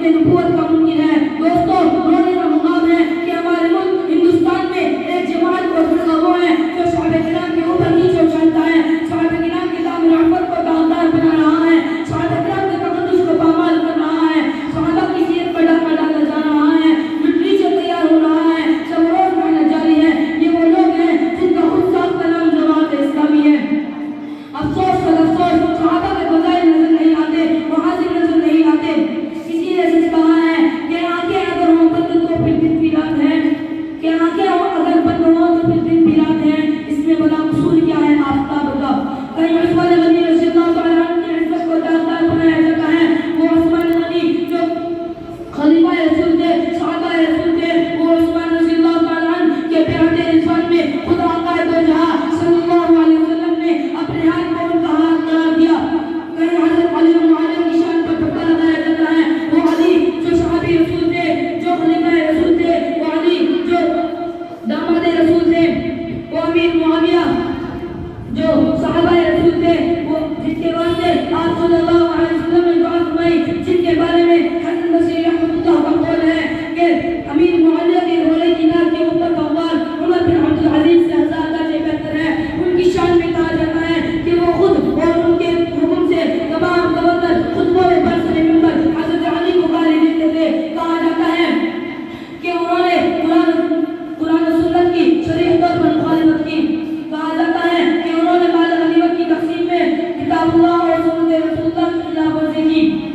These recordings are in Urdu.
ختم نبوت کا ممکن ہے۔ دوستوں رونے کا مقام ہے کہ ہمارے ملک ہندوستان میں ایک جماعت کو فرقہ وہ ہے جو صحابہ کرام کے اوپر نیچے اچھالتا ہے، صحابہ کرام کے دام رحمت کو داغدار بنا رہا ہے، صحابہ کرام کے تقدس کو پامال کر رہا ہے، صحابہ کی سیرت پر ڈاکہ ڈالا جا رہا ہے، لٹریچر تیار ہو رہا ہے، سب روز محنت جاری ہے۔ یہ وہ لوگ ہیں جن کا خود ساختہ نام جماعت اسلامی ہے۔ افسوس سد افسوس صحابہ کے فضائل نظر نہیں آتے، محاسن نظر نہیں آتے۔ اسی لیے سچ کہا ہے کہ آنکھیں اگر ہوں بند تو پھر دن بھی رات ہے، کہ آنکھیں اگر بند ہوں تو پھر دن بھی رات ہے۔ اس میں بڑا قصور کیا ہے آفتاب کا؟ کہیں عثمان غنی رضی اللہ تعالیٰ عنہ کی عزت کو داغدار بنایا جاتا ہے۔ وہ عثمان غنی جو خلیفہ رسول تھے، صحابہ رسول تھے، وہ عثمان رضی اللہ تعالیٰ عنہ کے بیعت رضوان میں خدا قائد و جہاں صلی اللہ علیہ وسلم نے اپنے ہاتھ کو ان کا ہاتھ قرار دیا۔ کہیں حضرت علی معاویہ کی شان پر ٹھپا لگایا جاتا ہے۔ وہ علی جو صحابی رسول تھے، جو خلیفہ رسول تھے، وہ علی جو داماد رسول تھے، وہ امیر معاویہ جو صحابہ رسول تھے، وہ جن کے واسطے آپ صلی اللہ علیہ وسلم نے دعا فرمائی، جن کے بارے میں حسن بصری رحمۃ اللہ کا قول ہے کہ امیر معاویہ کے گھوڑے کی ناک کے اوپر بغوار عمر بن عبد العزیز سے ہزار درجے بہتر ہے۔ ان کی شان میں کہا جاتا ہے کہ وہ خود اور ان کے حکم سے تمام گورنر خطبوں میں برسر منبر حضرت علی کو گالی دیتے تھے۔ کہا جاتا ہے کہ انہوں نے قرآن و سنت کی صریح طور پر مخالفت کی۔ کہا جاتا ہے کہ انہوں نے مال غنیمت کی تقسیم میں کتاب اللہ اور سنت رسول اللہ کی خلاف ورزی کی۔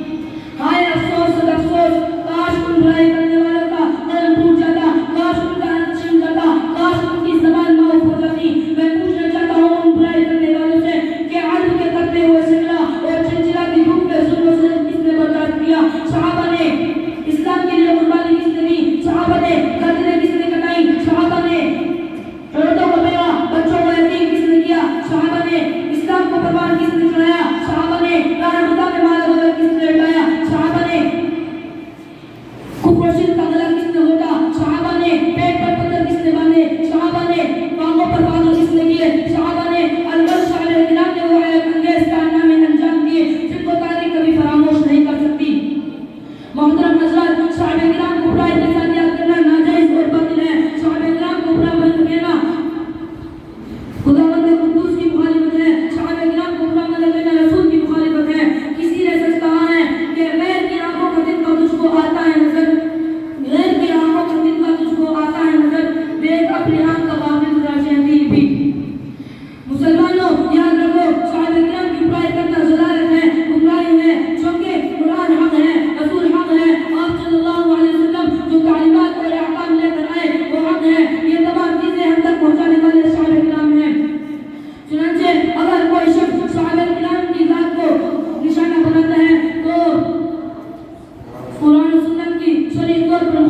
ہائے افسوس سد افسوس، کاش ان برائی کرنے والوں کا قلم ٹوٹ جاتا، کاش ان کا ہاتھ چھن جاتا، کاش ان کی زبان معاف ہو جاتی۔ میں پوچھنا چاہتا ہوں ان برائی کرنے والوں سے کہ عدل کے کرتے ہوئے سگلا اور چنچلاتی دھوپ میں ظلم و ستم کس نے برداشت کیا؟ صحابہ نے اسلام کے لیے قربانی کس نے دی؟ صحابہ نے گردنیں کس نے کٹائی؟ صحابہ نے عورتوں کو بیوہ بچوں کو یتیم کس نے کیا؟ صحابہ نے اسلام کو قربان کس نے چڑھایا؟ صحابہ نے راہ خدا میں مال غلط کس نے لٹایا؟ صحابہ نے کفر و شرک کا غلط کس نے گھوٹا؟ صحابہ نے پیٹ پر پتھر کس نے باندھے؟ صحابہ نے ٹانگوں پر پاگل کس نے کیے؟ صحابہ نے البرش علیہ السلام نے وہ حیات انگیز کارنامے انجام دیے جن کو تاریخ کبھی فراموش نہیں کر سکتی۔ محترم حضرات، صحابہ کرام کو برائی کے ساتھ یاد کرنا ناجائز اور باطل ہے۔ صحابہ کرام کو برا بند کہنا خداوند قدوس کی مخالفت ہے، صحابہ کرام کو برا بند کہنا رسول کی مخالفت ہے۔ کسی نے سچ کہا ہے کہ غیر کی آنکھوں کا دن کا تجھ کو آتا ہے نظر، غیر کی آنکھوں کا دن کا تجھ کو آتا ہے نظر، دیکھ اپنی آنکھ کا باطل تراشے دل بھی۔ مسلمانوں یاد رکھو، صحابہ کرام کی برائی کرنا ضلالت ہے، گمراہی ہے، چونکہ قرآن حق ہے، رسول حق ہے، آپ صلی اللہ علیہ وسلم جو تعلیمات اور احکام لے کر آئے وہ حق ہے۔ یہ تمام چیزیں ہم تک پہنچانے والے صحابہ کرام ہیں۔ چنانچہ اگر کوئی شخص صحابہ کرام کی ذات کو نشانہ بناتا ہے تو قرآن و سنت کی صریح طور پر